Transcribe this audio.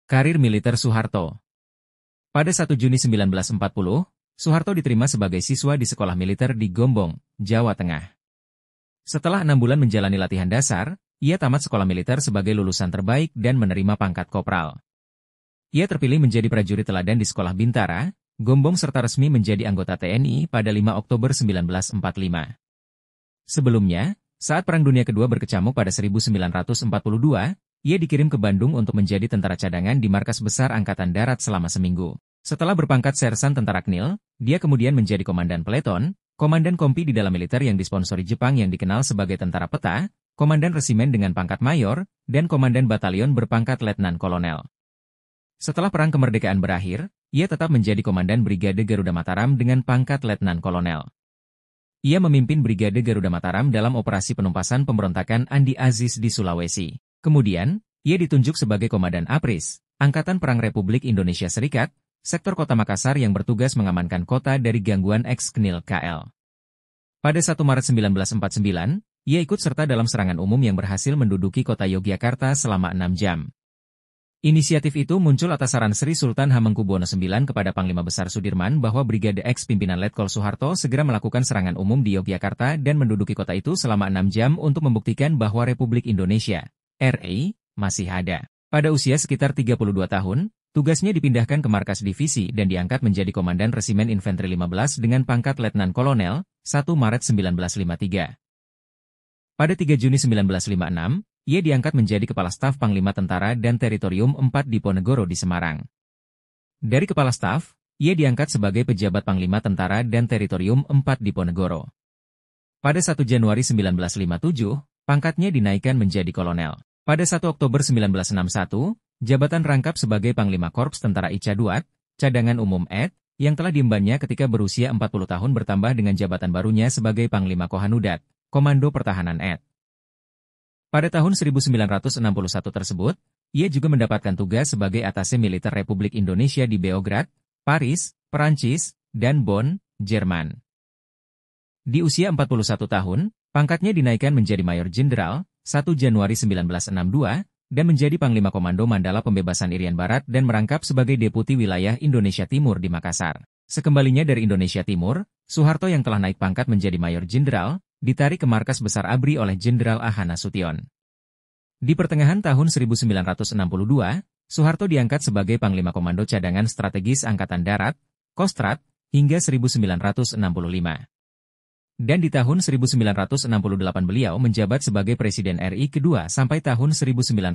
Karir militer Soeharto. Pada 1 Juni 1940, Soeharto diterima sebagai siswa di sekolah militer di Gombong, Jawa Tengah. Setelah 6 bulan menjalani latihan dasar, ia tamat sekolah militer sebagai lulusan terbaik dan menerima pangkat kopral. Ia terpilih menjadi prajurit teladan di Sekolah Bintara, Gombong serta resmi menjadi anggota TNI pada 5 Oktober 1945. Sebelumnya, saat Perang Dunia Kedua berkecamuk pada 1942, ia dikirim ke Bandung untuk menjadi tentara cadangan di Markas Besar Angkatan Darat selama seminggu. Setelah berpangkat sersan tentara KNIL, dia kemudian menjadi komandan peleton, komandan kompi di dalam militer yang disponsori Jepang yang dikenal sebagai tentara peta, komandan resimen dengan pangkat mayor, dan komandan batalion berpangkat letnan kolonel. Setelah Perang Kemerdekaan berakhir, ia tetap menjadi komandan Brigade Garuda Mataram dengan pangkat letnan kolonel. Ia memimpin Brigade Garuda Mataram dalam operasi penumpasan pemberontakan Andi Aziz di Sulawesi. Kemudian, ia ditunjuk sebagai Komandan APRIS, Angkatan Perang Republik Indonesia Serikat, sektor Kota Makassar yang bertugas mengamankan kota dari gangguan ex-KNIL KL. Pada 1 Maret 1949, ia ikut serta dalam serangan umum yang berhasil menduduki kota Yogyakarta selama 6 jam. Inisiatif itu muncul atas saran Sri Sultan Hamengkubuwono IX kepada Panglima Besar Sudirman bahwa Brigade X pimpinan Letkol Soeharto segera melakukan serangan umum di Yogyakarta dan menduduki kota itu selama 6 jam untuk membuktikan bahwa Republik Indonesia RI, masih ada. Pada usia sekitar 32 tahun, tugasnya dipindahkan ke markas divisi dan diangkat menjadi Komandan Resimen Infanteri 15 dengan pangkat Letnan Kolonel, 1 Maret 1953. Pada 3 Juni 1956, ia diangkat menjadi Kepala Staf Panglima Tentara dan Teritorium 4 Diponegoro di Semarang. Dari Kepala Staf, ia diangkat sebagai Pejabat Panglima Tentara dan Teritorium 4 Diponegoro. Pada 1 Januari 1957, pangkatnya dinaikkan menjadi kolonel. Pada 1 Oktober 1961, jabatan rangkap sebagai Panglima Korps Tentara Ica-Duat, Cadangan Umum ED, yang telah diembannya ketika berusia 40 tahun bertambah dengan jabatan barunya sebagai Panglima Kohanudat, Komando Pertahanan ED. Pada tahun 1961 tersebut, ia juga mendapatkan tugas sebagai Atase Militer Republik Indonesia di Beograd, Paris, Perancis, dan Bonn, Jerman. Di usia 41 tahun, pangkatnya dinaikkan menjadi Mayor Jenderal, 1 Januari 1962, dan menjadi Panglima Komando Mandala Pembebasan Irian Barat dan merangkap sebagai Deputi Wilayah Indonesia Timur di Makassar. Sekembalinya dari Indonesia Timur, Soeharto yang telah naik pangkat menjadi Mayor Jenderal, ditarik ke Markas Besar ABRI oleh Jenderal A. Nasution. Di pertengahan tahun 1962, Soeharto diangkat sebagai Panglima Komando Cadangan Strategis Angkatan Darat, Kostrat, hingga 1965. Dan di tahun 1968 beliau menjabat sebagai Presiden RI kedua sampai tahun 1998.